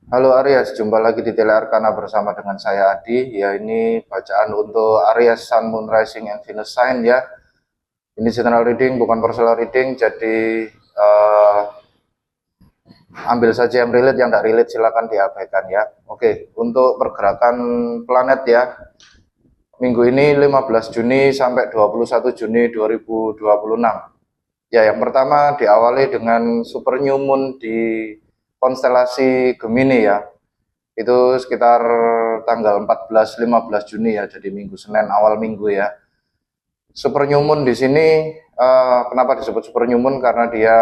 Halo Aries, jumpa lagi di Telearkana bersama dengan saya Adi. Ya, ini bacaan untuk Aries Sun Moon Rising and Venus Sign ya. Ini general reading, bukan personal reading. Jadi ambil saja yang relate, yang tidak relate silakan diabaikan ya. Oke, untuk pergerakan planet ya. Minggu ini 15 Juni sampai 21 Juni 2026. Ya, yang pertama diawali dengan super new moon di konstelasi Gemini ya. Itu sekitar tanggal 14-15 Juni ya, jadi minggu Senin awal minggu ya. Super new moon di sini kenapa disebut super new moon karena dia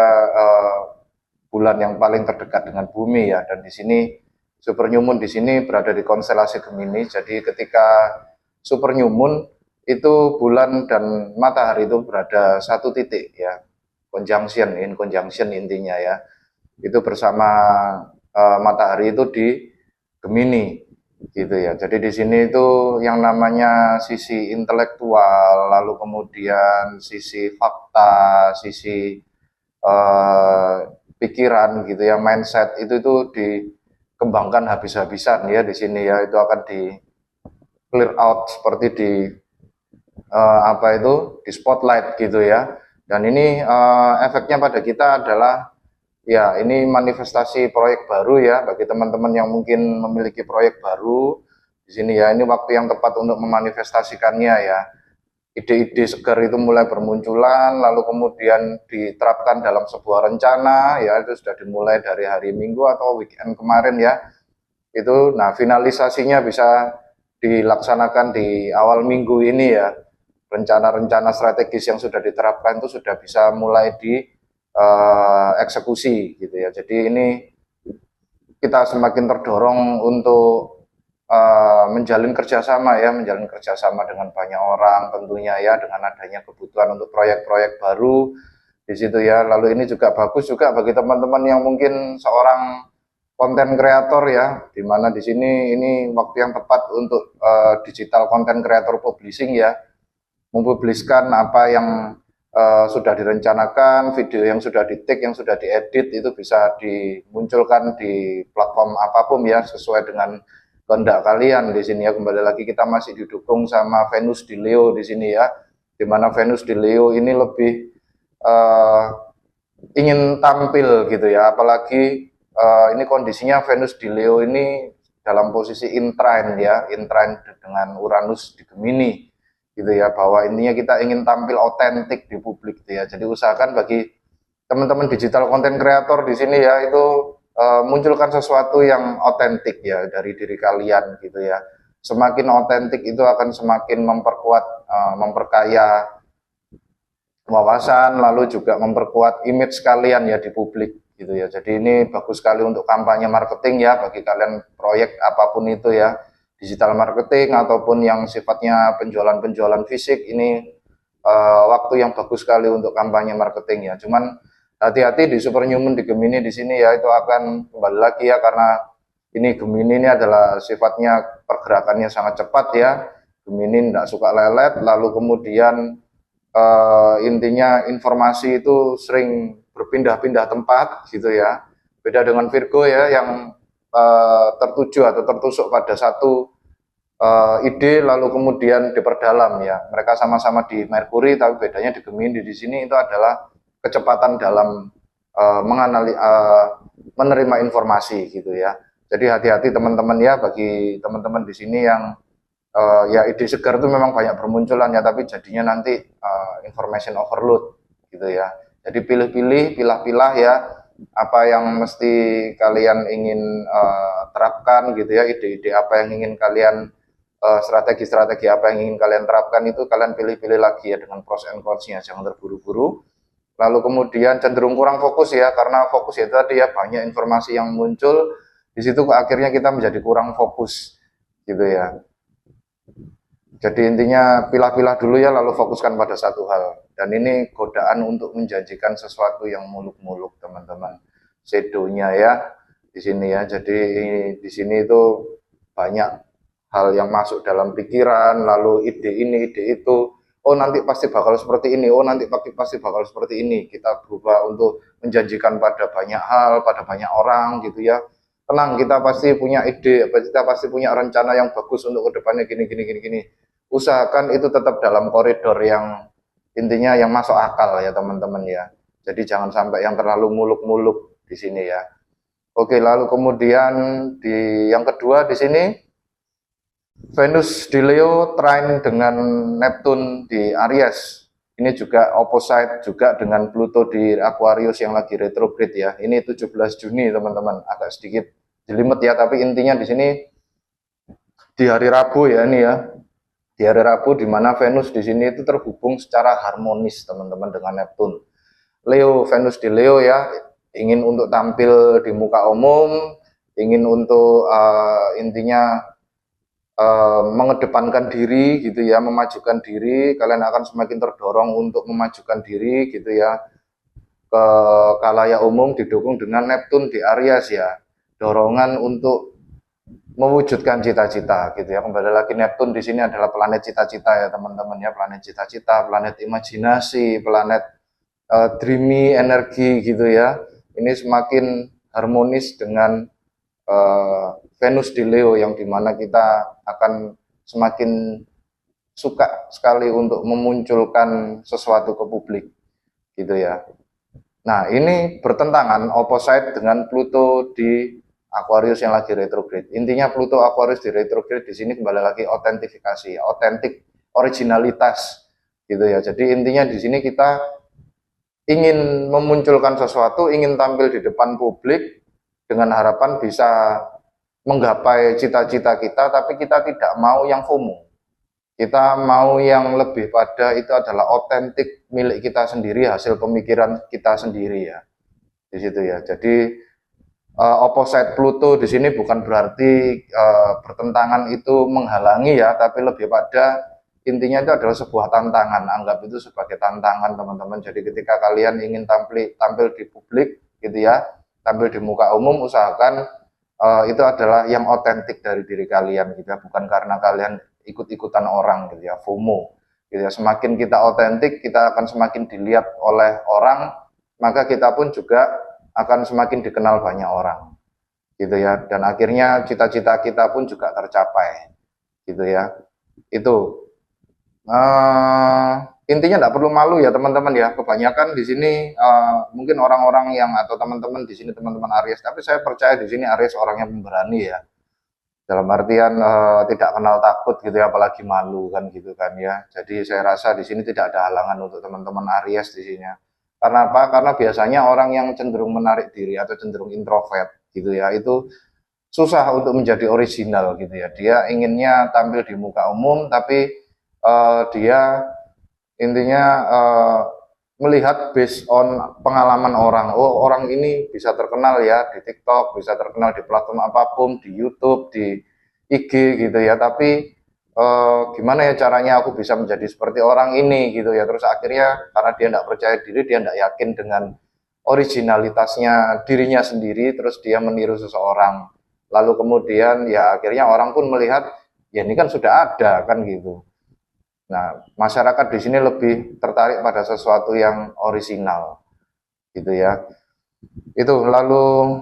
bulan yang paling terdekat dengan bumi ya, dan di sini super new moon di sini berada di konstelasi Gemini. Jadi ketika super new moon itu bulan dan matahari itu berada satu titik ya, conjunction, in conjunction intinya ya. Itu bersama matahari itu di Gemini gitu ya. Jadi di sini itu yang namanya sisi intelektual, lalu kemudian sisi fakta, sisi eh, pikiran gitu ya, mindset itu dikembangkan habis-habisan ya di sini ya. Itu akan di clear out seperti di apa itu di spotlight gitu ya. Dan ini efeknya pada kita adalah ya, ini manifestasi proyek baru ya bagi teman-teman yang mungkin memiliki proyek baru di sini ya. Ini waktu yang tepat untuk memanifestasikannya ya. Ide-ide segar itu mulai bermunculan, lalu kemudian diterapkan dalam sebuah rencana ya. Itu sudah dimulai dari hari Minggu atau weekend kemarin ya. Itu, nah finalisasinya bisa dilaksanakan di awal minggu ini ya. Rencana-rencana strategis yang sudah diterapkan itu sudah bisa mulai di eksekusi gitu ya. Jadi ini kita semakin terdorong untuk menjalin kerjasama ya, menjalin kerjasama dengan banyak orang tentunya ya, dengan adanya kebutuhan untuk proyek-proyek baru di situ ya. Lalu ini juga bagus juga bagi teman-teman yang mungkin seorang konten kreator ya, di mana di sini ini waktu yang tepat untuk digital content creator publishing ya, mempubliskan apa yang sudah direncanakan, video yang sudah di-take, yang sudah diedit itu bisa dimunculkan di platform apapun ya, sesuai dengan kehendak kalian di sini ya. Kembali lagi kita masih didukung sama Venus di Leo di sini ya, di mana Venus di Leo ini lebih uh, ingin tampil gitu ya, apalagi ini kondisinya Venus di Leo ini dalam posisi intrine ya, intrine dengan Uranus di Gemini gitu ya, bahwa intinya kita ingin tampil otentik di publik gitu ya. Jadi usahakan bagi teman-teman digital content creator di sini ya, itu munculkan sesuatu yang otentik ya dari diri kalian gitu ya. Semakin otentik itu akan semakin memperkuat, memperkaya wawasan, lalu juga memperkuat image kalian ya di publik gitu ya. Jadi ini bagus sekali untuk kampanye marketing ya, bagi kalian proyek apapun itu ya, digital marketing ataupun yang sifatnya penjualan-penjualan fisik. Ini waktu yang bagus sekali untuk kampanye marketing ya. Cuman hati-hati di superhuman di Gemini di sini ya, itu akan kembali lagi ya, karena ini Gemini ini adalah sifatnya pergerakannya sangat cepat ya. Gemini tidak suka lelet, lalu kemudian intinya informasi itu sering berpindah-pindah tempat gitu ya. Beda dengan Virgo ya, yang tertuju atau tertusuk pada satu ide lalu kemudian diperdalam ya. Mereka sama-sama di Merkuri, tapi bedanya di Gemini di sini itu adalah kecepatan dalam menerima informasi gitu ya. Jadi hati-hati teman-teman ya, bagi teman-teman di sini yang ya ide segar itu memang banyak bermunculan ya, tapi jadinya nanti information overload gitu ya. Jadi pilih-pilih, pilah-pilah ya, apa yang mesti kalian ingin terapkan gitu ya, ide-ide apa yang ingin kalian strategi-strategi apa yang ingin kalian terapkan, itu kalian pilih-pilih lagi ya dengan pros and cons-nya, jangan terburu-buru. Lalu kemudian cenderung kurang fokus ya, karena fokus ya tadi ya, banyak informasi yang muncul di situ, akhirnya kita menjadi kurang fokus gitu ya. Jadi intinya pilah-pilah dulu ya, lalu fokuskan pada satu hal. Dan ini godaan untuk menjanjikan sesuatu yang muluk-muluk teman-teman. Sedonya ya di sini ya. Jadi di sini itu banyak hal yang masuk dalam pikiran, lalu ide ini, ide itu. Oh nanti pasti bakal seperti ini, oh nanti pasti bakal seperti ini. Kita berubah untuk menjanjikan pada banyak hal, pada banyak orang gitu ya. tenang, kita pasti punya ide, kita pasti punya rencana yang bagus untuk kedepannya gini gini gini gini. Usahakan itu tetap dalam koridor yang intinya yang masuk akal ya teman-teman ya. Jadi jangan sampai yang terlalu muluk-muluk di sini ya. Oke, lalu kemudian di yang kedua di sini Venus di Leo trine dengan Neptune di Aries. Ini juga opposite juga dengan Pluto di Aquarius yang lagi retrograde ya. Ini 17 Juni teman-teman, agak sedikit jelimet ya, tapi intinya di sini di hari Rabu ya ini ya. Di hari Rabu di mana Venus di sini itu terhubung secara harmonis teman-teman dengan Neptune. Leo, Venus di Leo ya, ingin untuk tampil di muka umum, ingin untuk intinya mengedepankan diri gitu ya, memajukan diri, kalian akan semakin terdorong untuk memajukan diri gitu ya ke khalayak umum, didukung dengan Neptune di Aries ya, dorongan untuk mewujudkan cita-cita gitu ya. Kembali lagi Neptune di sini adalah planet cita-cita ya teman-teman ya, planet cita-cita, planet imajinasi, planet dreamy energi gitu ya. Ini semakin harmonis dengan Venus di Leo yang dimana kita akan semakin suka sekali untuk memunculkan sesuatu ke publik gitu ya. Nah ini bertentangan opposite dengan Pluto di Aquarius yang lagi retrograde. Intinya Pluto Aquarius di retrograde di sini kembali lagi autentifikasi, otentik, originalitas gitu ya. Jadi intinya di sini kita ingin memunculkan sesuatu, ingin tampil di depan publik dengan harapan bisa menggapai cita-cita kita, tapi kita tidak mau yang FOMO. Kita mau yang lebih pada itu adalah otentik milik kita sendiri, hasil pemikiran kita sendiri ya. Di situ ya. Jadi opposite Pluto di sini bukan berarti bertentangan itu menghalangi ya, tapi lebih pada intinya itu adalah sebuah tantangan. Anggap itu sebagai tantangan teman-teman. Jadi ketika kalian ingin tampil di publik gitu ya, tampil di muka umum, usahakan itu adalah yang otentik dari diri kalian gitu ya, bukan karena kalian ikut-ikutan orang gitu ya, FOMO gitu ya. Semakin kita otentik, kita akan semakin dilihat oleh orang, maka kita pun juga akan semakin dikenal banyak orang gitu ya, dan akhirnya cita-cita kita pun juga tercapai gitu ya. Itu intinya tidak perlu malu ya teman-teman ya. Kebanyakan di sini mungkin orang-orang yang atau teman-teman di sini teman-teman Aries, tapi saya percaya di sini Aries orang yang pemberani ya. Dalam artian tidak kenal takut gitu ya, apalagi malu kan gitu kan ya. Jadi saya rasa di sini tidak ada halangan untuk teman-teman Aries di sini. Karena apa? Karena biasanya orang yang cenderung menarik diri atau cenderung introvert gitu ya, itu susah untuk menjadi original gitu ya. Dia inginnya tampil di muka umum, tapi dia intinya melihat based on pengalaman orang. Oh, orang ini bisa terkenal ya di TikTok, bisa terkenal di platform apapun, di YouTube, di IG gitu ya. Tapi gimana ya caranya aku bisa menjadi seperti orang ini gitu ya. Terus akhirnya karena dia tidak percaya diri, dia tidak yakin dengan originalitasnya dirinya sendiri, terus dia meniru seseorang. Lalu kemudian ya akhirnya orang pun melihat ya ini kan sudah ada kan gitu. Nah, masyarakat di sini lebih tertarik pada sesuatu yang orisinal, gitu ya. Itu lalu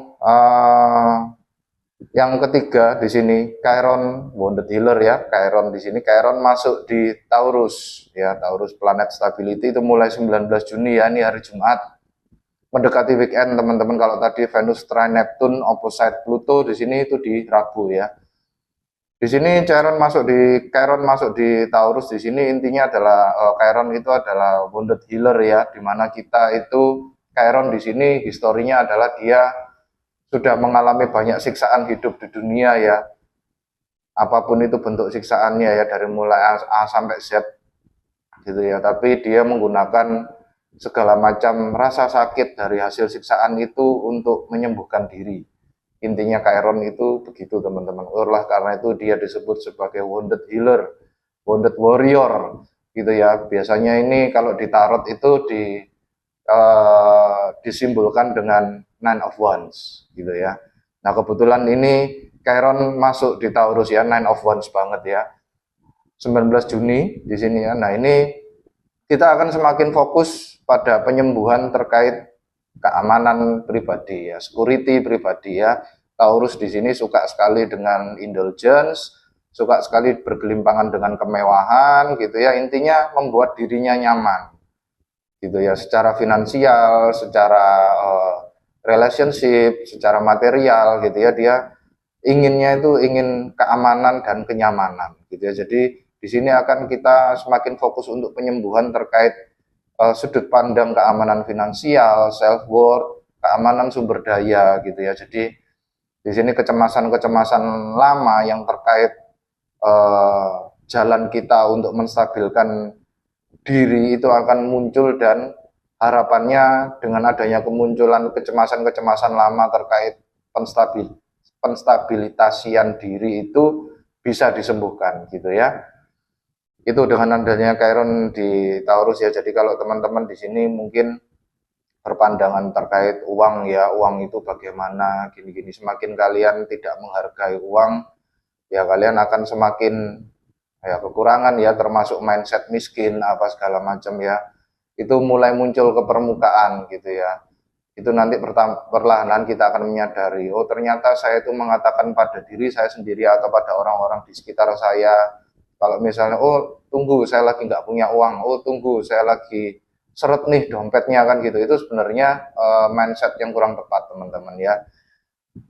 yang ketiga di sini Chiron Wounded Healer ya. Chiron di sini Chiron masuk di Taurus ya. Taurus planet stability itu mulai 19 Juni ya. Ini hari Jumat. Mendekati weekend teman-teman. Kalau tadi Venus trine Neptune opposite Pluto, di sini itu di Rabu ya. Di sini Chiron masuk di Taurus. Di sini intinya adalah Chiron itu adalah wounded healer ya, dimana kita itu Chiron di sini historinya adalah dia sudah mengalami banyak siksaan hidup di dunia ya. Apapun itu bentuk siksaannya ya, dari mulai A sampai Z gitu ya. Tapi dia menggunakan segala macam rasa sakit dari hasil siksaan itu untuk menyembuhkan diri. Intinya Chiron itu begitu teman-teman. Oleh karena itu dia disebut sebagai wounded healer, wounded warrior gitu ya. Biasanya ini kalau di tarot itu disimbolkan dengan Nine of Wands gitu ya. Nah kebetulan ini Chiron masuk di Taurus ya, Nine of Wands banget ya. 19 Juni di sini ya. Nah ini kita akan semakin fokus pada penyembuhan terkait keamanan pribadi ya, security pribadi ya, Taurus di sini suka sekali dengan indulgence, suka sekali bergelimpangan dengan kemewahan gitu ya. Intinya membuat dirinya nyaman gitu ya, secara finansial, secara relationship, secara material gitu ya. Dia inginnya itu ingin keamanan dan kenyamanan gitu ya. Jadi di sini akan kita semakin fokus untuk penyembuhan terkait sudut pandang keamanan finansial, self worth, keamanan sumber daya gitu ya. Jadi di sini kecemasan-kecemasan lama yang terkait jalan kita untuk menstabilkan diri itu akan muncul, dan harapannya dengan adanya kemunculan kecemasan-kecemasan lama terkait penstabilitasian diri itu bisa disembuhkan gitu ya. Itu dengan adanya Chiron di Taurus ya. Jadi kalau teman-teman di sini mungkin berpandangan terkait uang ya, uang itu bagaimana gini-gini, semakin kalian tidak menghargai uang ya, kalian akan semakin ya kekurangan ya, termasuk mindset miskin apa segala macam ya, itu mulai muncul ke permukaan gitu ya. Itu nanti perlahan-lahan kita akan menyadari, oh ternyata saya itu mengatakan pada diri saya sendiri atau pada orang-orang di sekitar saya, kalau misalnya oh tunggu saya lagi nggak punya uang, oh tunggu saya lagi seret nih dompetnya kan gitu, itu sebenarnya mindset yang kurang tepat teman-teman ya.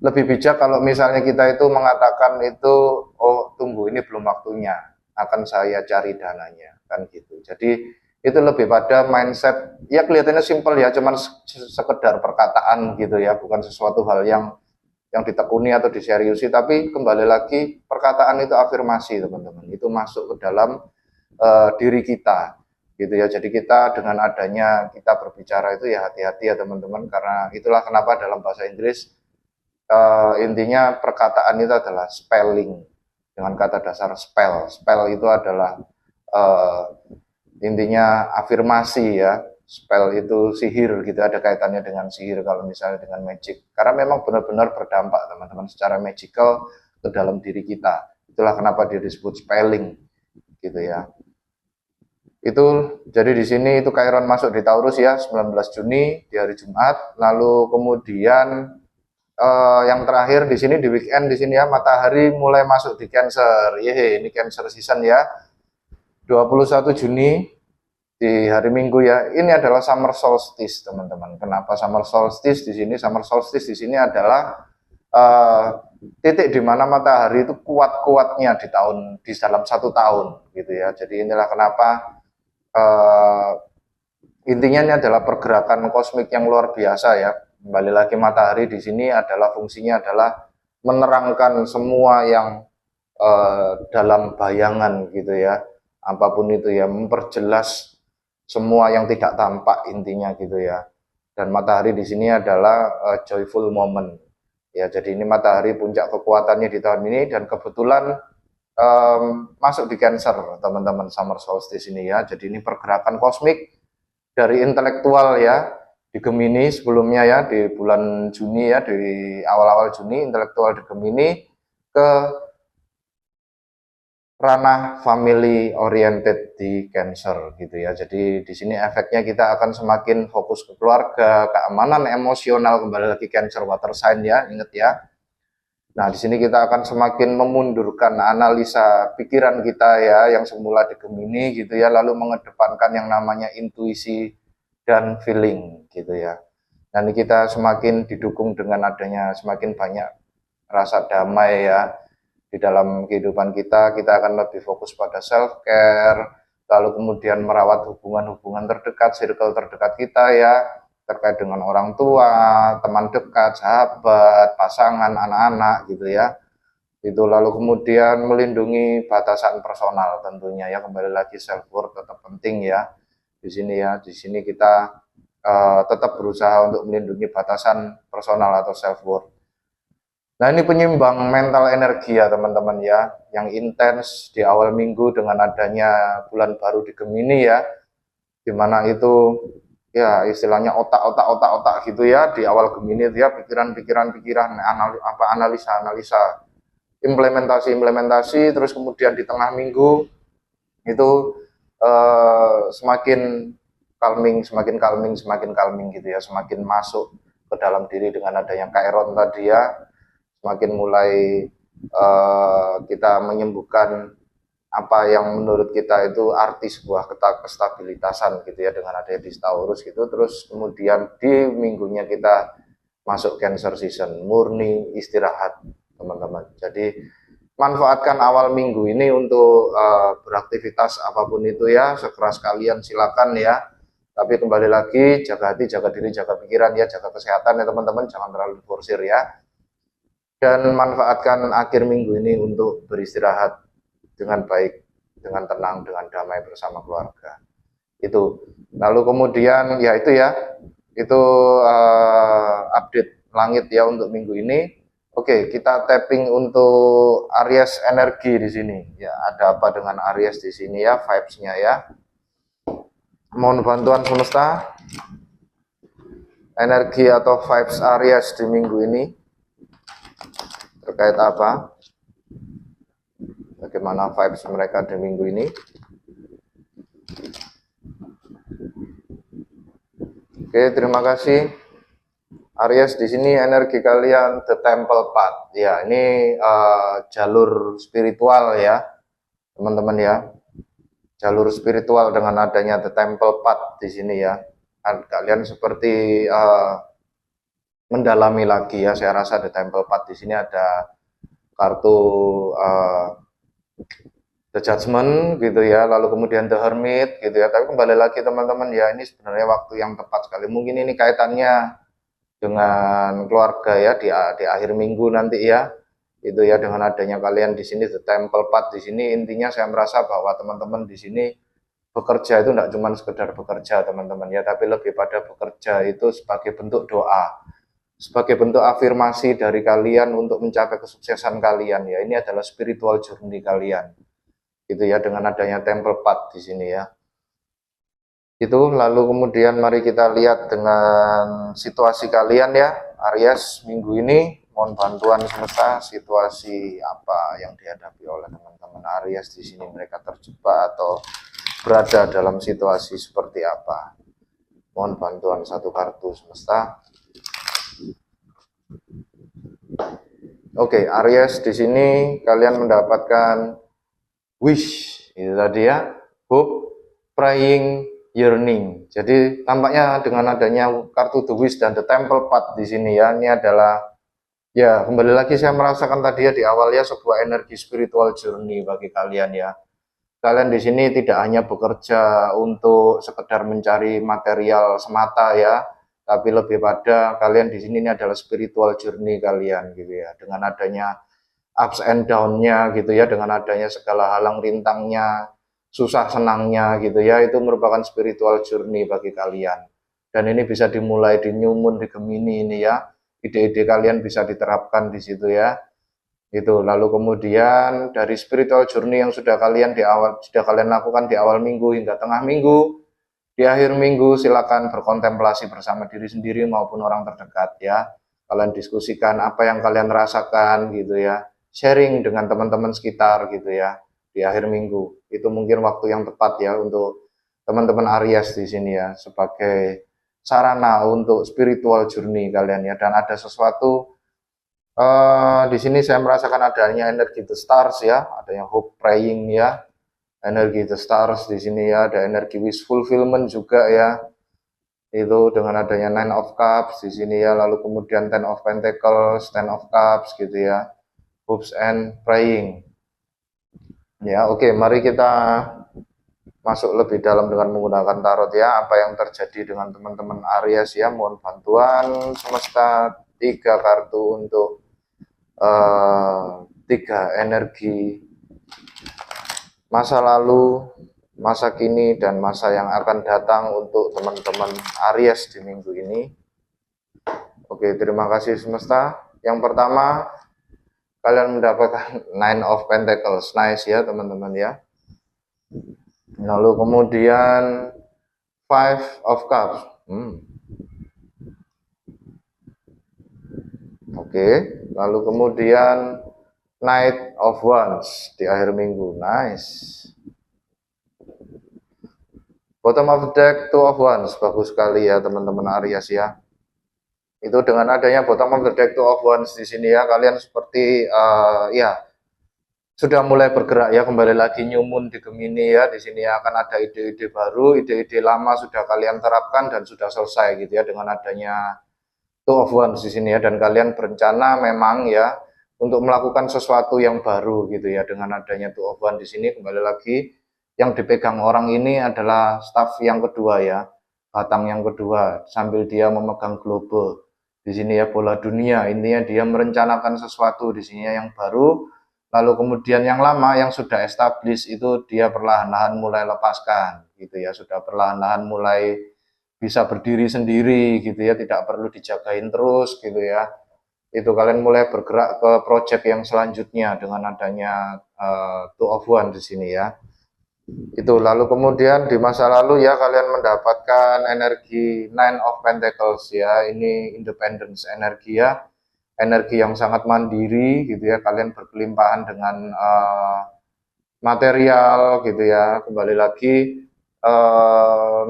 Lebih bijak kalau misalnya kita itu mengatakan itu, oh tunggu ini belum waktunya, akan saya cari dananya kan gitu. Jadi itu lebih pada mindset ya, kelihatannya simpel ya, cuman sekedar perkataan gitu ya, bukan sesuatu hal yang ditekuni atau diseriusi, tapi kembali lagi perkataan itu afirmasi teman-teman, itu masuk ke dalam diri kita gitu ya. Jadi kita dengan adanya kita berbicara itu ya hati-hati ya teman-teman, karena itulah kenapa dalam bahasa Inggris intinya perkataan itu adalah spelling, dengan kata dasar spell. Spell itu adalah intinya afirmasi ya. Spell itu sihir gitu, ada kaitannya dengan sihir kalau misalnya dengan magic, karena memang benar-benar berdampak teman-teman secara magical ke dalam diri kita. Itulah kenapa dia disebut spelling gitu ya. Itu jadi di sini itu Chiron masuk di Taurus ya 19 Juni di hari Jumat. Lalu kemudian yang terakhir di sini di weekend di sini ya, matahari mulai masuk di Cancer. Yehe, ini Cancer season ya. 21 Juni di hari Minggu ya. Ini adalah summer solstice, teman-teman. Kenapa summer solstice di sini? Summer solstice di sini adalah titik di mana matahari itu kuat-kuatnya di dalam satu tahun gitu ya. Jadi inilah kenapa intinya ini adalah pergerakan kosmik yang luar biasa ya. Kembali lagi matahari di sini adalah fungsinya adalah menerangkan semua yang dalam bayangan gitu ya. Apapun itu ya, memperjelas semua yang tidak tampak intinya gitu ya. Dan matahari di sini adalah joyful moment. Ya, jadi ini matahari puncak kekuatannya di tahun ini, dan kebetulan masuk di Cancer teman-teman, summer solstice ini ya. Jadi ini pergerakan kosmik dari intelektual ya di Gemini sebelumnya ya, di bulan Juni ya, di awal-awal Juni intelektual di Gemini ke ranah family oriented di Cancer gitu ya. Jadi di sini efeknya kita akan semakin fokus ke keluarga, keamanan emosional, kembali lagi Cancer water sign ya, ingat ya. Nah, di sini kita akan semakin memundurkan analisa pikiran kita ya, yang semula di Gemini gitu ya, lalu mengedepankan yang namanya intuisi dan feeling gitu ya. Dan kita semakin didukung dengan adanya semakin banyak rasa damai ya di dalam kehidupan kita. Kita akan lebih fokus pada self care, lalu kemudian merawat hubungan-hubungan terdekat, circle terdekat kita ya, terkait dengan orang tua, teman dekat, sahabat, pasangan, anak-anak gitu ya. Itu lalu kemudian melindungi batasan personal tentunya ya, kembali lagi self worth tetap penting ya. Di sini ya, di sini kita tetap berusaha untuk melindungi batasan personal atau self worth. Nah, ini penyimbang mental energi ya teman-teman ya, yang intens di awal minggu dengan adanya bulan baru di Gemini ya, dimana itu ya istilahnya otak gitu ya, di awal Gemini itu ya, pikiran-pikiran, analisa, implementasi, terus kemudian di tengah minggu itu semakin calming gitu ya, semakin masuk ke dalam diri dengan adanya Chiron tadi ya, semakin mulai kita menyembuhkan apa yang menurut kita itu arti sebuah kestabilitasan gitu ya dengan adanya di Taurus gitu. Terus kemudian di minggunya kita masuk Cancer season, murni istirahat teman-teman. Jadi manfaatkan awal minggu ini untuk beraktivitas apapun itu ya, sekeras kalian silakan ya. Tapi kembali lagi, jaga hati, jaga diri, jaga pikiran ya, jaga kesehatan ya teman-teman, jangan terlalu diforsir ya. Dan manfaatkan akhir minggu ini untuk beristirahat dengan baik, dengan tenang, dengan damai bersama keluarga. Itu. Lalu kemudian ya itu ya, itu update langit ya untuk minggu ini. Oke, kita tapping untuk Aries energi di sini. Ya, ada apa dengan Aries di sini ya, vibes-nya ya. Mohon bantuan semesta. Energi atau vibes Aries di minggu ini terkait apa? Bagaimana vibes mereka di minggu ini? Oke, terima kasih. Aries di sini energi kalian the temple path. Ya, ini jalur spiritual ya, teman-teman ya. Jalur spiritual dengan adanya the temple path di sini ya. Kalian seperti mendalami lagi ya. Saya rasa the temple path di sini ada kartu The Judgment gitu ya, lalu kemudian The Hermit gitu ya. Tapi kembali lagi teman-teman ya, ini sebenarnya waktu yang tepat sekali. Mungkin ini kaitannya dengan keluarga ya di akhir minggu nanti ya. Itu ya, dengan adanya kalian di sini The Temple Path di sini, intinya saya merasa bahwa teman-teman di sini bekerja itu tidak cuma sekedar bekerja teman-teman ya, tapi lebih pada bekerja itu sebagai bentuk doa, sebagai bentuk afirmasi dari kalian untuk mencapai kesuksesan kalian ya. Ini adalah spiritual journey kalian gitu ya, dengan adanya temple path di sini ya. Itu lalu kemudian mari kita lihat dengan situasi kalian ya, Aries minggu ini. Mohon bantuan semesta, situasi apa yang dihadapi oleh teman-teman Aries di sini, mereka terjebak atau berada dalam situasi seperti apa. Mohon bantuan satu kartu semesta. Oke, Aries di sini kalian mendapatkan wish, itu tadi ya, hope, praying, yearning. Jadi tampaknya dengan adanya kartu the wish dan the temple path di sini ya, ini adalah ya kembali lagi saya merasakan tadi ya di awal ya, sebuah energi spiritual journey bagi kalian ya. Kalian di sini tidak hanya bekerja untuk sekedar mencari material semata ya, tapi lebih pada kalian di sini ini adalah spiritual journey kalian gitu ya, dengan adanya ups and down-nya gitu ya, dengan adanya segala halang rintangnya, susah senangnya gitu ya, itu merupakan spiritual journey bagi kalian. Dan ini bisa dimulai di New Moon, di Gemini ini ya, ide-ide kalian bisa diterapkan di situ ya. Itu lalu kemudian dari spiritual journey yang sudah kalian lakukan di awal minggu hingga tengah minggu, di akhir minggu silakan berkontemplasi bersama diri sendiri maupun orang terdekat ya. Kalian diskusikan apa yang kalian rasakan gitu ya, sharing dengan teman-teman sekitar gitu ya di akhir minggu. Itu mungkin waktu yang tepat ya untuk teman-teman Aries di sini ya, sebagai sarana untuk spiritual journey kalian ya. Dan ada sesuatu di sini saya merasakan adanya energi the stars ya, adanya hope praying ya, energi the stars di sini ya, ada energi wish fulfillment juga ya. Itu dengan adanya Nine of Cups di sini ya, lalu kemudian Ten of Pentacles, Ten of Cups gitu ya, hopes and praying. Ya, oke, mari kita masuk lebih dalam dengan menggunakan tarot ya, apa yang terjadi dengan teman-teman Aries ya. Mohon bantuan semesta, 3 kartu untuk 3 energi masa lalu, masa kini, dan masa yang akan datang untuk teman-teman Aries di minggu ini. Oke, terima kasih semesta. Yang pertama, kalian mendapatkan Nine of Pentacles, nice ya teman-teman ya. Lalu kemudian Five of Cups. Oke, lalu kemudian Knight of Wands di akhir minggu, nice. Bottom of the deck, Two of Wands, bagus sekali ya teman-teman Aries ya. Itu dengan adanya bottom of the deck two of wands di sini ya, kalian seperti ya sudah mulai bergerak ya, kembali lagi new moon di Gemini ya. Di sini akan ada ide-ide baru, ide-ide lama sudah kalian terapkan dan sudah selesai gitu ya dengan adanya two of wands di sini ya. Dan kalian berencana memang ya untuk melakukan sesuatu yang baru gitu ya dengan adanya two of wands di sini. Kembali lagi yang dipegang orang ini adalah staff yang kedua ya, batang yang kedua, sambil dia memegang globe di sini ya, bola dunia. Intinya dia merencanakan sesuatu di sini yang baru, lalu kemudian yang lama yang sudah established itu dia perlahan-lahan mulai lepaskan gitu ya, sudah perlahan-lahan mulai bisa berdiri sendiri gitu ya, tidak perlu dijagain terus gitu ya. Itu kalian mulai bergerak ke project yang selanjutnya dengan adanya two of one di sini ya. Itu lalu kemudian di masa lalu ya kalian mendapatkan energi Nine of Pentacles ya, ini independence energi ya, energi yang sangat mandiri gitu ya, kalian berkelimpahan dengan material gitu ya. Kembali lagi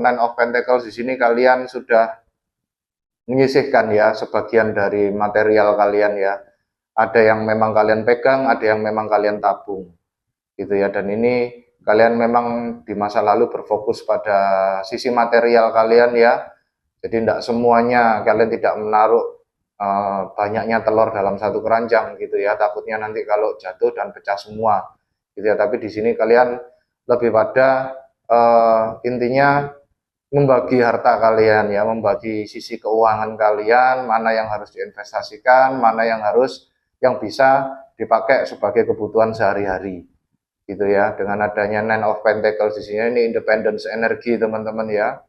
Nine of Pentacles di sini kalian sudah menyisihkan ya sebagian dari material kalian ya, ada yang memang kalian pegang, ada yang memang kalian tabung gitu ya. Dan ini kalian memang di masa lalu berfokus pada sisi material kalian ya, jadi tidak semuanya kalian tidak menaruh banyaknya telur dalam satu keranjang gitu ya, takutnya nanti kalau jatuh dan pecah semua gitu ya. Tapi di sini kalian lebih pada intinya membagi harta kalian ya, membagi sisi keuangan kalian, mana yang harus diinvestasikan, mana yang bisa dipakai sebagai kebutuhan sehari-hari gitu ya. Dengan adanya Nine of Pentacles di sini, ini independence energi teman-teman ya.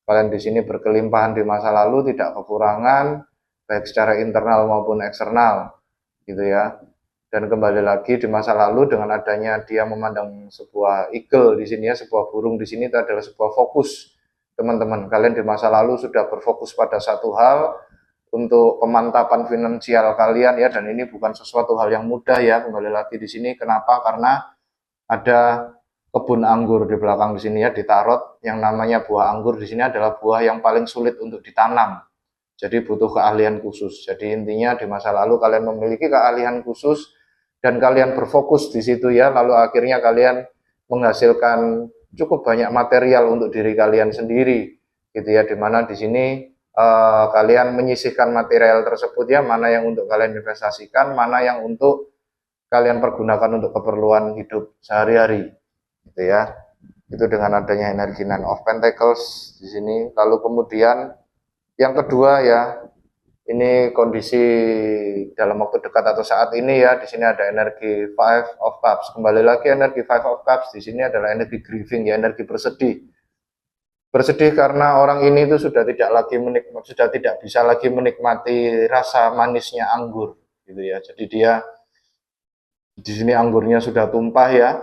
Kalian di sini berkelimpahan di masa lalu, tidak kekurangan baik secara internal maupun eksternal gitu ya. Dan kembali lagi di masa lalu dengan adanya dia memandang sebuah eagle di sini ya, sebuah burung di sini, itu adalah sebuah fokus teman-teman. Kalian di masa lalu sudah berfokus pada satu hal untuk pemantapan finansial kalian ya, dan ini bukan sesuatu hal yang mudah ya. Kembali lagi di sini kenapa? Karena ada kebun anggur di belakang di sini ya, di tarot yang namanya buah anggur di sini adalah buah yang paling sulit untuk ditanam. Jadi butuh keahlian khusus. Jadi intinya di masa lalu kalian memiliki keahlian khusus dan kalian berfokus di situ ya, lalu akhirnya kalian menghasilkan cukup banyak material untuk diri kalian sendiri gitu ya, dimana di sini kalian menyisihkan material tersebut ya, mana yang untuk kalian investasikan, mana yang untuk kalian pergunakan untuk keperluan hidup sehari-hari gitu ya. Itu dengan adanya energi Nine of Pentacles di sini. Lalu kemudian yang kedua ya, ini kondisi dalam waktu dekat atau saat ini ya, di sini ada energi Five of Cups. Kembali lagi energi Five of Cups di sini adalah energi grieving ya, energi bersedih. Bersedih karena orang ini itu sudah tidak bisa lagi menikmati rasa manisnya anggur gitu ya. Jadi dia di sini anggurnya sudah tumpah ya,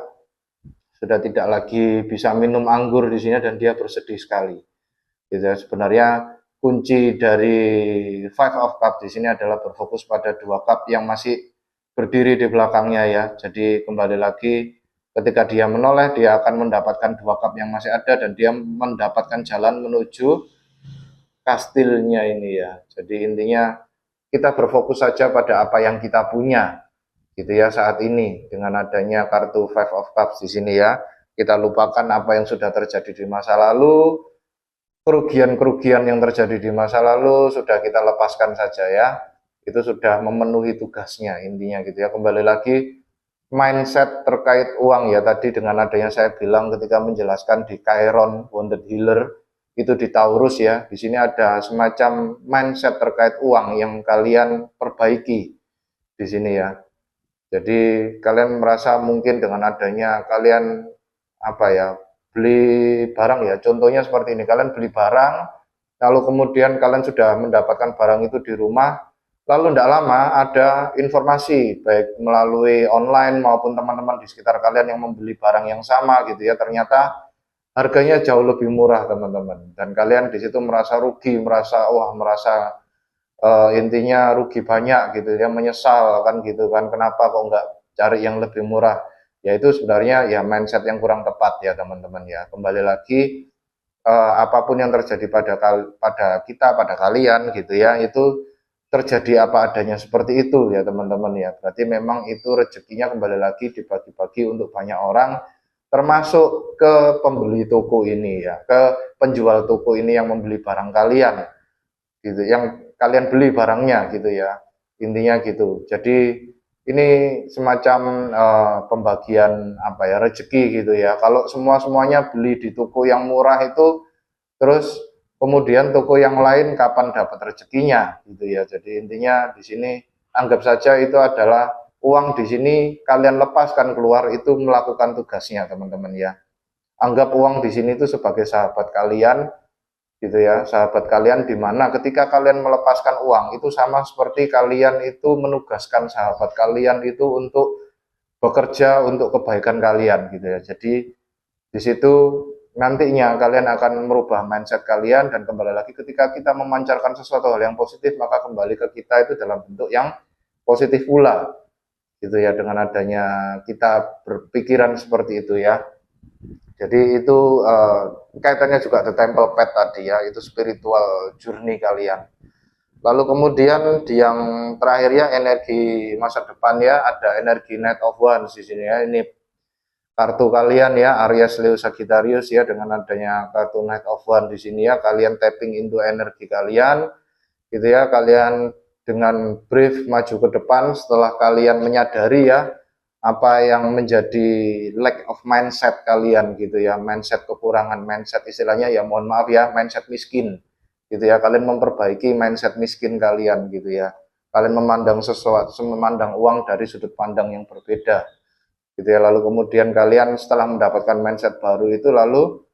sudah tidak lagi bisa minum anggur di sini dan dia bersedih sekali. Gitu ya. Sebenarnya kunci dari Five of Cups di sini adalah berfokus pada dua cup yang masih berdiri di belakangnya ya. Jadi kembali lagi ketika dia menoleh, dia akan mendapatkan dua cup yang masih ada dan dia mendapatkan jalan menuju kastilnya ini ya. Jadi intinya kita berfokus saja pada apa yang kita punya gitu ya saat ini. Dengan adanya kartu Five of Cups di sini ya, kita lupakan apa yang sudah terjadi di masa lalu, kerugian-kerugian yang terjadi di masa lalu sudah kita lepaskan saja ya, itu sudah memenuhi tugasnya intinya gitu ya. Kembali lagi mindset terkait uang ya, tadi dengan adanya saya bilang ketika menjelaskan di Chiron Wounded Healer itu di Taurus ya, di sini ada semacam mindset terkait uang yang kalian perbaiki di sini ya. Jadi kalian merasa mungkin dengan adanya kalian apa ya, beli barang ya, contohnya seperti ini, kalian beli barang lalu kemudian kalian sudah mendapatkan barang itu di rumah, lalu tidak lama ada informasi baik melalui online maupun teman-teman di sekitar kalian yang membeli barang yang sama gitu ya, ternyata harganya jauh lebih murah teman-teman, dan kalian di situ merasa rugi, merasa intinya rugi banyak gitu ya, menyesal kan gitu kan, kenapa kok nggak cari yang lebih murah ya. Itu sebenarnya ya mindset yang kurang tepat ya teman-teman ya. Kembali lagi apapun yang terjadi pada kalian gitu ya, itu terjadi apa adanya seperti itu ya teman-teman ya. Berarti memang itu rezekinya kembali lagi dibagi-bagi untuk banyak orang, termasuk ke pembeli toko ini ya, ke penjual toko ini yang membeli barang kalian gitu, yang kalian beli barangnya gitu ya. Intinya gitu. Jadi ini semacam pembagian apa ya, rezeki gitu ya. Kalau semuanya beli di toko yang murah itu, terus kemudian toko yang lain kapan dapat rezekinya gitu ya. Jadi intinya di sini anggap saja itu adalah uang di sini kalian lepaskan keluar itu melakukan tugasnya teman-teman ya. Anggap uang di sini itu sebagai sahabat kalian gitu ya, sahabat kalian di mana ketika kalian melepaskan uang itu sama seperti kalian itu menugaskan sahabat kalian itu untuk bekerja untuk kebaikan kalian gitu ya. Jadi di situ nantinya kalian akan merubah mindset kalian, dan kembali lagi ketika kita memancarkan sesuatu hal yang positif maka kembali ke kita itu dalam bentuk yang positif pula gitu ya, dengan adanya kita berpikiran seperti itu ya. Jadi itu kaitannya juga the temple pet tadi ya, itu spiritual journey kalian. Lalu kemudian di yang terakhir ya, energi masa depan ya, ada energi Knight of Wands di sini ya. Ini kartu kalian ya, Aries, Leo, Sagittarius ya, dengan adanya kartu Knight of Wands di sini ya, kalian tapping into energi kalian gitu ya. Kalian dengan brief maju ke depan setelah kalian menyadari ya apa yang menjadi lack of mindset kalian gitu ya, mindset kekurangan, mindset istilahnya ya, mohon maaf ya, mindset miskin gitu ya. Kalian memperbaiki mindset miskin kalian gitu ya, kalian memandang sesuatu, memandang uang dari sudut pandang yang berbeda gitu ya. Lalu kemudian kalian setelah mendapatkan mindset baru itu, lalu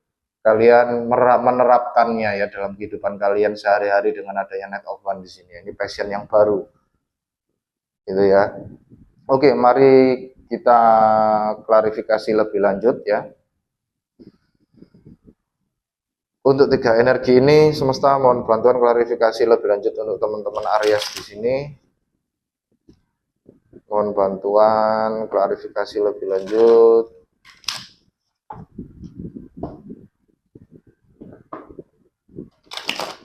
kalian menerapkannya ya dalam kehidupan kalian sehari-hari dengan adanya Knight of Wands di sini. Ini passion yang baru gitu ya. Oke, mari kita klarifikasi lebih lanjut ya. Untuk 3 energi ini semesta mohon bantuan klarifikasi lebih lanjut untuk teman-teman Aries di sini. Mohon bantuan klarifikasi lebih lanjut.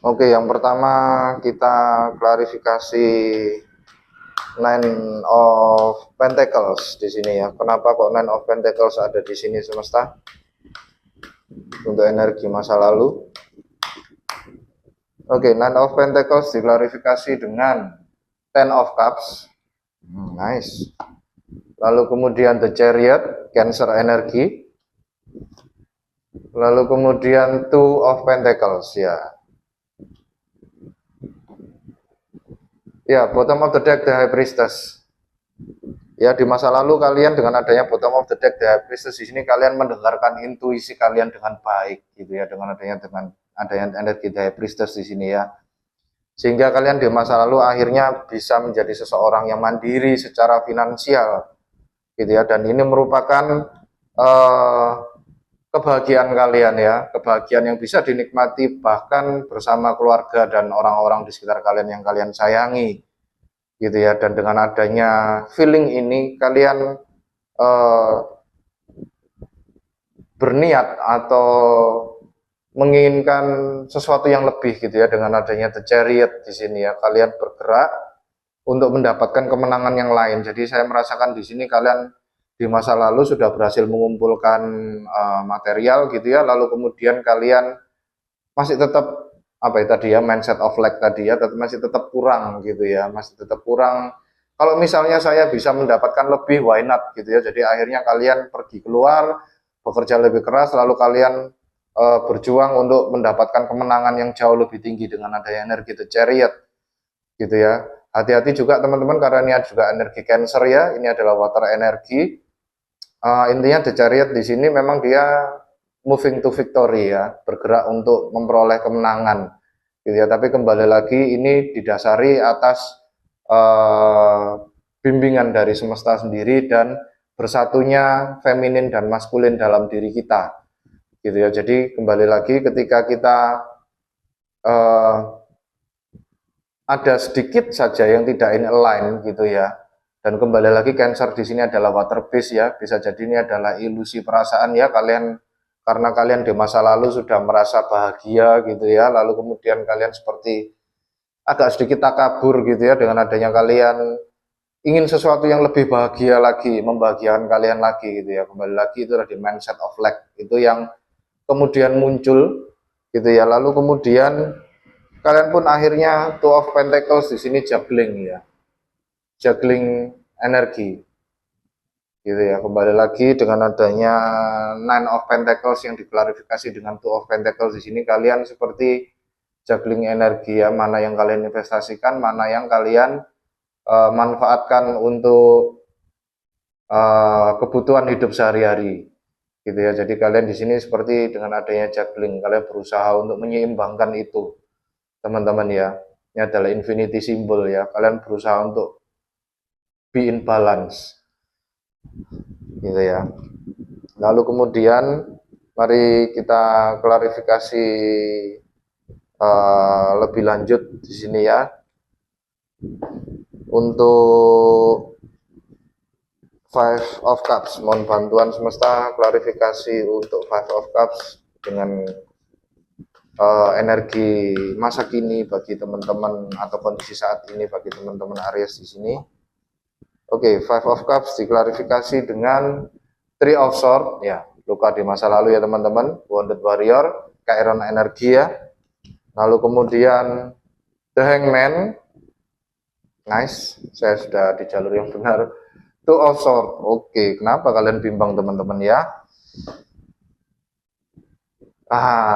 Oke, yang pertama kita klarifikasi Nine of Pentacles di sini ya. Kenapa kok Nine of Pentacles ada di sini semesta? Untuk energi masa lalu. Oke, Nine of Pentacles diklarifikasi dengan Ten of Cups. Nice. Lalu kemudian The Chariot, Cancer energi. Lalu kemudian Two of Pentacles ya. Ya, bottom of the deck, the High Priestess. Ya, di masa lalu kalian dengan adanya bottom of the deck, the High Priestess di sini kalian mendengarkan intuisi kalian dengan baik gitu ya, dengan adanya energi the High Priestess di sini ya. Sehingga kalian di masa lalu akhirnya bisa menjadi seseorang yang mandiri secara finansial gitu ya, dan ini merupakan kebahagiaan kalian ya, kebahagiaan yang bisa dinikmati bahkan bersama keluarga dan orang-orang di sekitar kalian yang kalian sayangi gitu ya. Dan dengan adanya feeling ini kalian berniat atau menginginkan sesuatu yang lebih gitu ya. Dengan adanya The Chariot di sini ya, kalian bergerak untuk mendapatkan kemenangan yang lain. Jadi saya merasakan di sini kalian di masa lalu sudah berhasil mengumpulkan material gitu ya, lalu kemudian kalian masih tetap apa ya tadi ya, mindset of lack tadi ya, masih tetap kurang gitu ya, masih tetap kurang. Kalau misalnya saya bisa mendapatkan lebih, why not gitu ya. Jadi akhirnya kalian pergi keluar, bekerja lebih keras, lalu kalian berjuang untuk mendapatkan kemenangan yang jauh lebih tinggi dengan adanya energi The Chariot gitu ya. Hati-hati juga teman-teman, karena ini juga energi Cancer ya, ini adalah water energi. Intinya The Chariot di sini memang dia moving to victory ya, bergerak untuk memperoleh kemenangan gitu ya. Tapi kembali lagi ini didasari atas bimbingan dari semesta sendiri dan bersatunya feminin dan maskulin dalam diri kita gitu ya. Jadi kembali lagi ketika kita ada sedikit saja yang tidak in align gitu ya. Dan kembali lagi Cancer di sini adalah water base ya, bisa jadi ini adalah ilusi perasaan ya, kalian karena kalian di masa lalu sudah merasa bahagia gitu ya, lalu kemudian kalian seperti agak sedikit takabur gitu ya, dengan adanya kalian ingin sesuatu yang lebih bahagia lagi, membahagiakan kalian lagi gitu ya. Kembali lagi itu tadi mindset of lack itu yang kemudian muncul gitu ya. Lalu kemudian kalian pun akhirnya Two of Pentacles di sini juggling ya, juggling energi gitu ya. Kembali lagi dengan adanya Nine of Pentacles yang diklarifikasi dengan Two of Pentacles di sini, kalian seperti juggling energi ya, mana yang kalian investasikan, mana yang kalian manfaatkan untuk kebutuhan hidup sehari-hari gitu ya. Jadi kalian di sini seperti dengan adanya juggling, kalian berusaha untuk menyeimbangkan itu teman-teman ya. Ini adalah infinity symbol ya, kalian berusaha untuk be in balance gitu ya. Lalu kemudian mari kita klarifikasi lebih lanjut di sini ya, untuk Five of Cups. Mohon bantuan semesta klarifikasi untuk Five of Cups dengan energi masa kini bagi teman-teman atau kondisi saat ini bagi teman-teman Aries di sini. Oke, Five of Cups diklarifikasi dengan Three of Swords ya, luka di masa lalu ya teman-teman, Wounded Warrior, Chiron energi ya. Lalu kemudian The Hangman. Nice, saya sudah di jalur yang benar. Two of Swords. Oke, kenapa kalian bimbang teman-teman ya?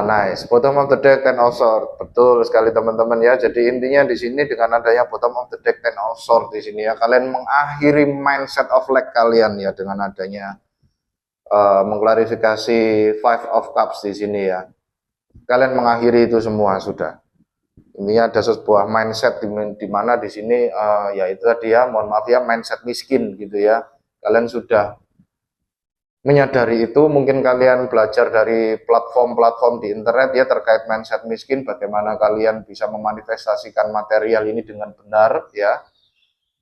Nice. Bottom of the deck, Ten of Swords. Betul sekali teman-teman ya. Jadi intinya di sini dengan adanya bottom of the deck, Ten of Swords di sini ya, kalian mengakhiri mindset of lack kalian ya dengan adanya mengklarifikasi Five of Cups di sini ya. Kalian mengakhiri itu semua sudah. Ini ada sebuah mindset di mana di sini ya itu tadi ya, mohon maaf ya, mindset miskin gitu ya. Kalian sudah menyadari itu, mungkin kalian belajar dari platform-platform di internet ya terkait mindset miskin, bagaimana kalian bisa memanifestasikan material ini dengan benar ya.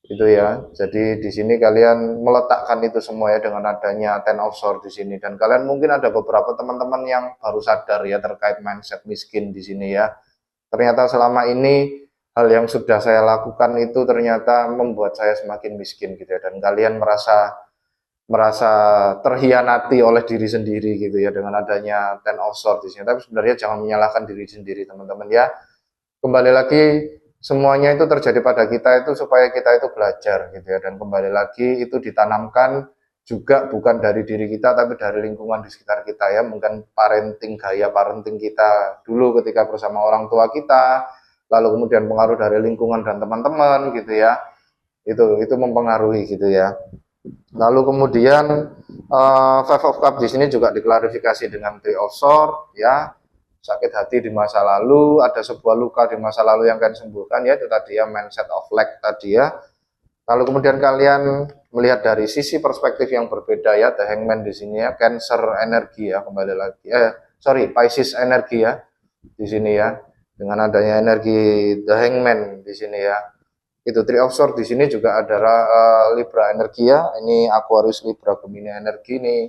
Itu ya. Jadi di sini kalian meletakkan itu semua ya dengan adanya Ten of Swords di sini, dan kalian mungkin ada beberapa teman-teman yang baru sadar ya terkait mindset miskin di sini ya. Ternyata selama ini hal yang sudah saya lakukan itu ternyata membuat saya semakin miskin gitu ya, dan kalian merasa terhianati oleh diri sendiri gitu ya dengan adanya Ten of Swords di sini. Tapi sebenarnya jangan menyalahkan diri sendiri teman-teman ya. Kembali lagi, semuanya itu terjadi pada kita itu supaya kita itu belajar gitu ya, dan kembali lagi itu ditanamkan juga bukan dari diri kita tapi dari lingkungan di sekitar kita ya. Mungkin gaya parenting kita dulu ketika bersama orang tua kita, lalu kemudian pengaruh dari lingkungan dan teman-teman gitu ya, itu mempengaruhi gitu ya. Lalu kemudian Five of Cups di sini juga diklarifikasi dengan Three of Swords ya. Sakit hati di masa lalu, ada sebuah luka di masa lalu yang kalian sembuhkan ya, itu tadi ya, mindset of lack tadi ya. Lalu kemudian kalian melihat dari sisi perspektif yang berbeda ya, The Hangman di sini ya, Cancer energi ya, kembali lagi Pisces energi ya di sini ya, dengan adanya energi The Hangman di sini ya. Itu Three of Swords di sini juga adalah Libra energi ya. Ini Aquarius, Libra, Gemini energi nih.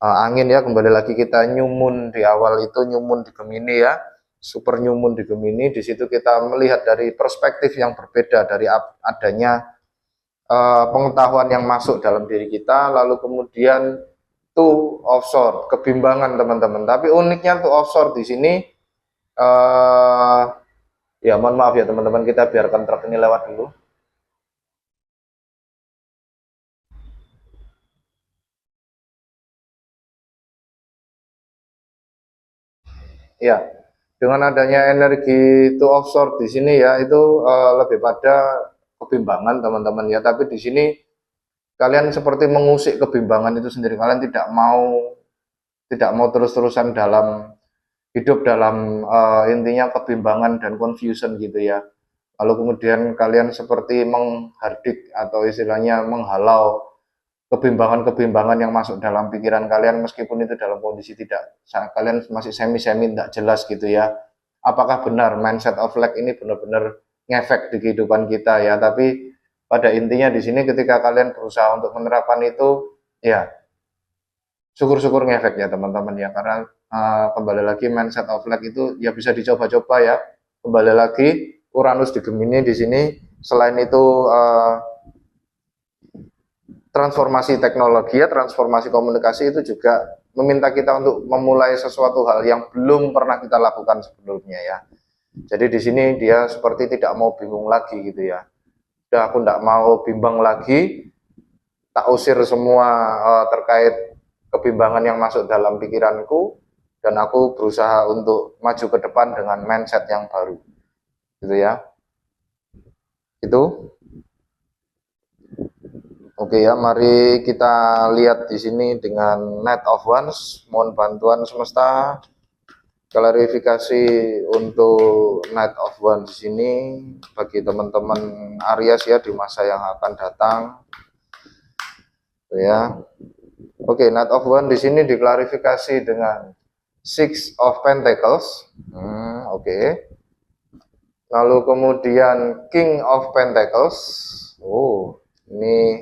Angin ya, kembali lagi kita nyumun di awal itu, nyumun di Gemini ya, super nyumun di Gemini. Di situ kita melihat dari perspektif yang berbeda dari adanya pengetahuan yang masuk dalam diri kita. Lalu kemudian Two of Swords, kebimbangan teman-teman. Tapi uniknya Two of Swords di sini ya mohon maaf ya teman-teman, kita biarkan truk ini lewat dulu. Ya, dengan adanya energi Two of Swords di sini ya, itu lebih pada kebimbangan teman-teman ya. Tapi di sini kalian seperti mengusik kebimbangan itu sendiri. Kalian tidak mau terus-terusan dalam hidup dalam intinya kebimbangan dan confusion gitu ya. Lalu kemudian kalian seperti menghardik atau istilahnya menghalau kebimbangan-kebimbangan yang masuk dalam pikiran kalian, meskipun itu dalam kondisi kalian masih semi-semi tidak jelas gitu ya. Apakah benar mindset of lack ini benar-benar ngefek di kehidupan kita ya? Tapi pada intinya di sini ketika kalian berusaha untuk menerapkan itu ya, syukur-syukur ngefek ya teman-teman ya, karena kembali lagi mindset of lag itu ya bisa dicoba-coba ya. Kembali lagi Uranus di Gemini di sini, selain itu transformasi teknologi ya, transformasi komunikasi itu juga meminta kita untuk memulai sesuatu hal yang belum pernah kita lakukan sebelumnya ya. Jadi di sini dia seperti tidak mau bingung lagi gitu ya. Udah aku tidak mau bimbang lagi, tak usir semua terkait kebimbangan yang masuk dalam pikiranku, dan aku berusaha untuk maju ke depan dengan mindset yang baru gitu ya. Itu oke ya, mari kita lihat di sini dengan Knight of Wands. Mohon bantuan semesta klarifikasi untuk Knight of Wands ini bagi teman-teman Aries ya di masa yang akan datang. Ya. Oke, Knight of Wands di sini diklarifikasi dengan Six of Pentacles. Oke. Lalu kemudian King of Pentacles. Oh, ini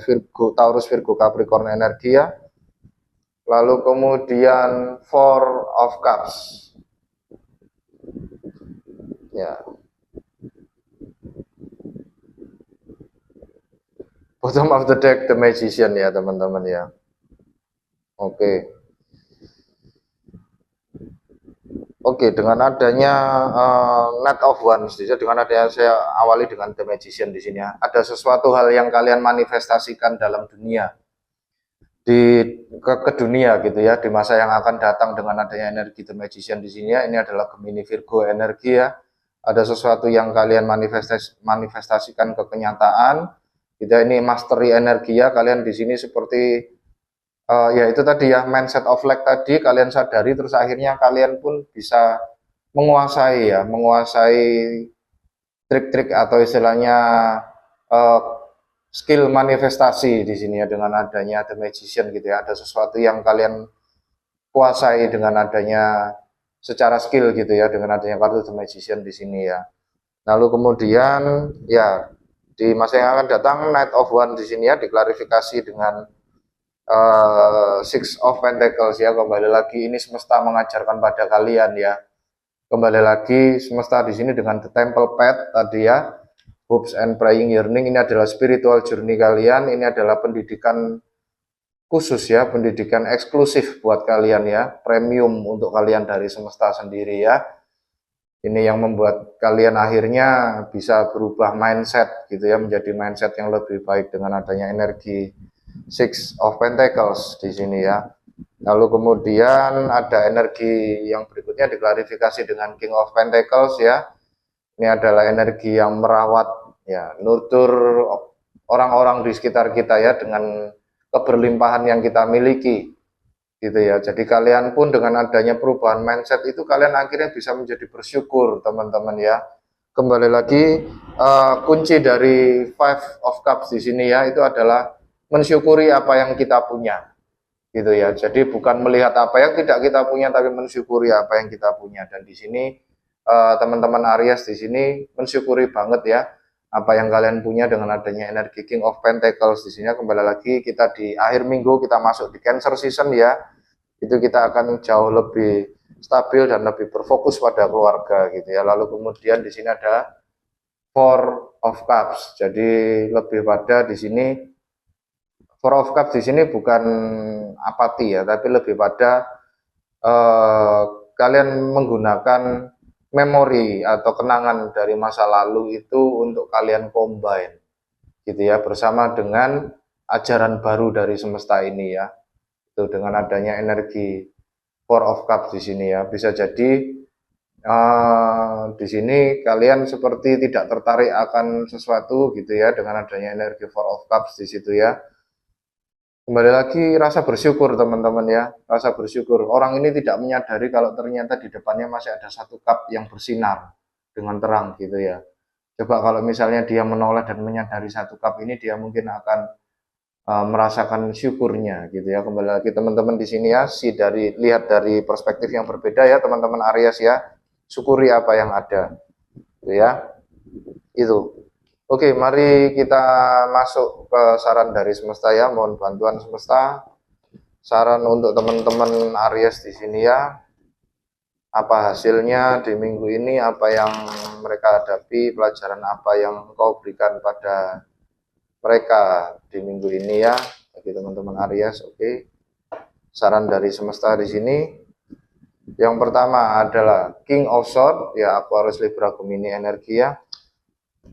Virgo, Taurus, Virgo, Capricorn energi ya. Lalu kemudian Four of Cups. Ya. Bottom of the deck, the Magician ya teman-teman ya. Oke. Oke, dengan adanya Knight of Wands, dengan adanya saya awali dengan The Magician di sini ya. Ada sesuatu hal yang kalian manifestasikan dalam dunia, ke dunia gitu ya, di masa yang akan datang dengan adanya energi The Magician di sini ya. Ini adalah Gemini Virgo energi ya. Ada sesuatu yang kalian manifestasikan ke kenyataan. Gitu, ini mastery energi ya. Kalian di sini seperti ya itu tadi ya, mindset of lag tadi kalian sadari, terus akhirnya kalian pun bisa menguasai ya, menguasai trik-trik atau istilahnya skill manifestasi di sini ya, dengan adanya The Magician gitu ya. Ada sesuatu yang kalian kuasai dengan adanya secara skill gitu ya, dengan adanya kartu The Magician di sini ya. Lalu kemudian ya di masa yang akan datang Knight of Wands di sini ya diklarifikasi dengan Six of Pentacles ya. Kembali lagi ini semesta mengajarkan pada kalian ya. Kembali lagi semesta di sini dengan The Temple Path tadi ya, hopes and praying yearning, ini adalah spiritual journey kalian. Ini adalah pendidikan khusus ya, pendidikan eksklusif buat kalian ya, premium untuk kalian dari semesta sendiri ya. Ini yang membuat kalian akhirnya bisa berubah mindset gitu ya, menjadi mindset yang lebih baik dengan adanya energi Six of Pentacles di sini ya. Lalu kemudian ada energi yang berikutnya diklarifikasi dengan King of Pentacles ya. Ini adalah energi yang merawat ya, nurtur orang-orang di sekitar kita ya, dengan keberlimpahan yang kita miliki gitu ya. Jadi kalian pun dengan adanya perubahan mindset itu kalian akhirnya bisa menjadi bersyukur teman-teman ya. Kembali lagi kunci dari Five of Cups di sini ya, itu adalah mensyukuri apa yang kita punya gitu ya. Jadi bukan melihat apa yang tidak kita punya, tapi mensyukuri apa yang kita punya. Dan di sini teman-teman Aries di sini mensyukuri banget ya apa yang kalian punya dengan adanya energi King of Pentacles di sini. Kembali lagi kita di akhir minggu, kita masuk di Cancer season ya. Itu kita akan jauh lebih stabil dan lebih berfokus pada keluarga gitu ya. Lalu kemudian di sini ada Four of Cups. Jadi lebih pada di sini Four of Cups di sini bukan apati ya, tapi lebih pada kalian menggunakan memori atau kenangan dari masa lalu itu untuk kalian combine gitu ya, bersama dengan ajaran baru dari semesta ini ya. Itu dengan adanya energi Four of Cups di sini ya, bisa jadi di sini kalian seperti tidak tertarik akan sesuatu gitu ya, dengan adanya energi Four of Cups di situ ya. Kembali lagi rasa bersyukur teman-teman ya, rasa bersyukur. Orang ini tidak menyadari kalau ternyata di depannya masih ada satu cup yang bersinar dengan terang gitu ya. Coba kalau misalnya dia menoleh dan menyadari satu cup ini, dia mungkin akan merasakan syukurnya gitu ya. Kembali lagi teman-teman di sini ya, lihat dari perspektif yang berbeda ya teman-teman Aries ya. Syukuri apa yang ada gitu ya. Itu Oke, mari kita masuk ke saran dari semesta ya. Mohon bantuan semesta. Saran untuk teman-teman Aries di sini ya. Apa hasilnya di minggu ini? Apa yang mereka hadapi? Pelajaran apa yang kau berikan pada mereka di minggu ini ya? Bagi teman-teman Aries, oke. Saran dari semesta di sini. Yang pertama adalah King of Swords ya, Aquarius Libra Gemini energi ya.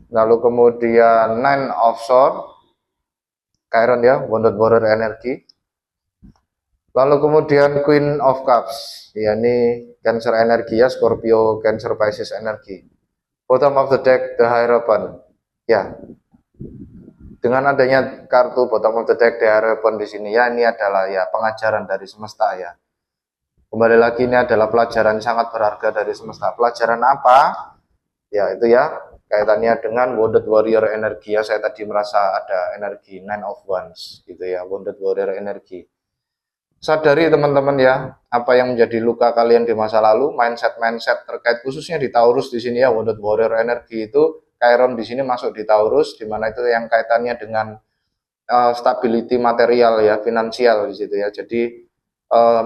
Lalu kemudian Nine of Swords, Chiron ya, Wounded Warrior energi. Lalu kemudian Queen of Cups, ya ini Cancer energi ya, Scorpio, Cancer, Pisces energi. Bottom of the deck, the Hierophant. Ya, dengan adanya kartu bottom of the deck, the Hierophant di sini ya, ini adalah ya pengajaran dari semesta ya. Kembali lagi ini adalah pelajaran sangat berharga dari semesta. Pelajaran apa? Ya itu ya, kaitannya dengan Wounded Warrior energi ya. Saya tadi merasa ada energi Nine of Wands gitu ya, Wounded Warrior energi. Sadari teman-teman ya, apa yang menjadi luka kalian di masa lalu, mindset terkait khususnya di Taurus di sini ya, Wounded Warrior energi itu, Chiron di sini masuk di Taurus, di mana itu yang kaitannya dengan stability material ya, finansial di situ ya. Jadi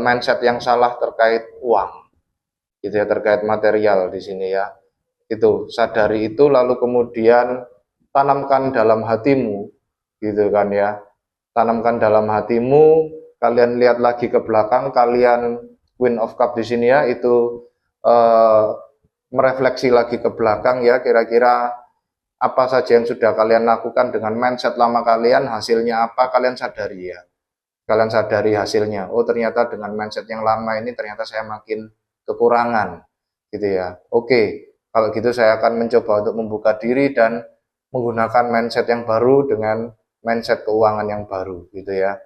mindset yang salah terkait uang, gitu ya, terkait material di sini ya. Itu sadari itu, lalu kemudian tanamkan dalam hatimu, gitu kan ya. Tanamkan dalam hatimu. Kalian lihat lagi ke belakang, kalian Queen of Cup di sini ya, itu merefleksi lagi ke belakang ya, kira-kira apa saja yang sudah kalian lakukan dengan mindset lama kalian, hasilnya apa, kalian sadari ya. Kalian sadari hasilnya, oh ternyata dengan mindset yang lama ini ternyata saya makin kekurangan, gitu ya. Oke, kalau gitu saya akan mencoba untuk membuka diri dan menggunakan mindset yang baru dengan mindset keuangan yang baru, gitu ya.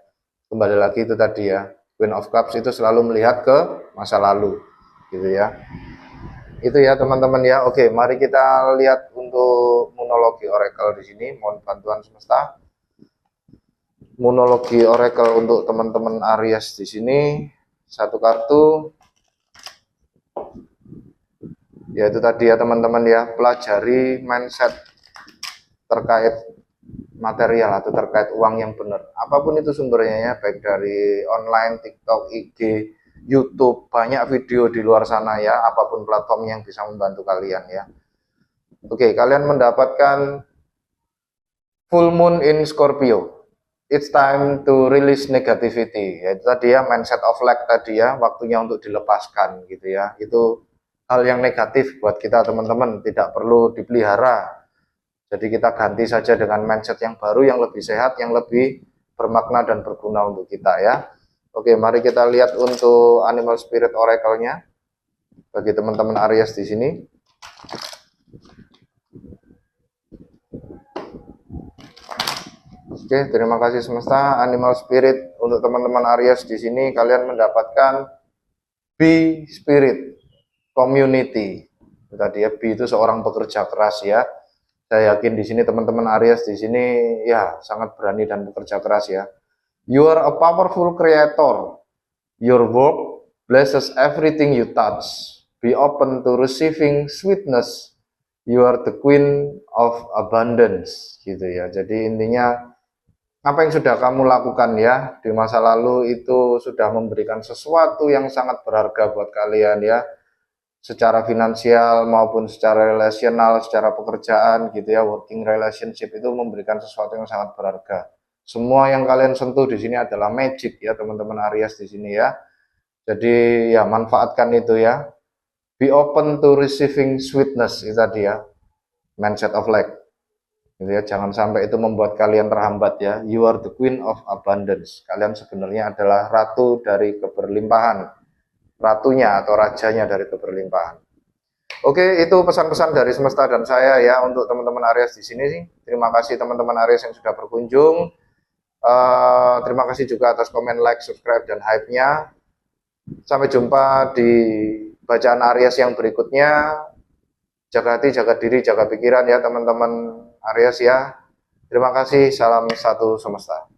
Kembali lagi itu tadi ya, Queen of Cups itu selalu melihat ke masa lalu, gitu ya. Itu ya teman-teman ya. Oke, mari kita lihat untuk monologi oracle di sini. Mohon bantuan semesta. Monologi oracle untuk teman-teman Aries di sini. Satu kartu. Ya itu tadi ya teman-teman ya, pelajari mindset terkait material atau terkait uang yang benar. Apapun itu sumbernya ya, baik dari online, TikTok, IG, YouTube, banyak video di luar sana ya, apapun platform yang bisa membantu kalian ya. Oke, kalian mendapatkan full moon in Scorpio. It's time to release negativity. Ya, itu tadi ya, mindset of lack tadi ya, waktunya untuk dilepaskan gitu ya. Itu hal yang negatif buat kita teman-teman, tidak perlu dipelihara. Jadi kita ganti saja dengan mindset yang baru, yang lebih sehat, yang lebih bermakna dan berguna untuk kita ya. Oke, mari kita lihat untuk animal spirit oracle-nya bagi teman-teman Aries di sini. Oke, terima kasih semesta. Animal spirit untuk teman-teman Aries di sini, kalian mendapatkan B spirit community. Tadi ya, B itu seorang pekerja keras ya. Saya yakin di sini teman-teman Aries di sini ya sangat berani dan bekerja keras ya. You are a powerful creator. Your work blesses everything you touch. Be open to receiving sweetness. You are the queen of abundance gitu ya. Jadi intinya apa yang sudah kamu lakukan ya di masa lalu itu sudah memberikan sesuatu yang sangat berharga buat kalian ya. Secara finansial maupun secara relasional, secara pekerjaan gitu ya, working relationship itu memberikan sesuatu yang sangat berharga. Semua yang kalian sentuh di sini adalah magic ya teman-teman Aries di sini ya. Jadi ya manfaatkan itu ya. Be open to receiving sweetness itu tadi ya. Mindset of lack. Gitu ya, jangan sampai itu membuat kalian terhambat ya. You are the queen of abundance. Kalian sebenarnya adalah ratu dari keberlimpahan. Ratunya atau rajanya dari keberlimpahan. Oke, itu pesan-pesan dari semesta dan saya ya untuk teman-teman Aries di sini sih. Terima kasih teman-teman Aries yang sudah berkunjung. Terima kasih juga atas komen, like, subscribe, dan hype-nya. Sampai jumpa di bacaan Aries yang berikutnya. Jaga hati, jaga diri, jaga pikiran ya teman-teman Aries ya. Terima kasih, salam satu semesta.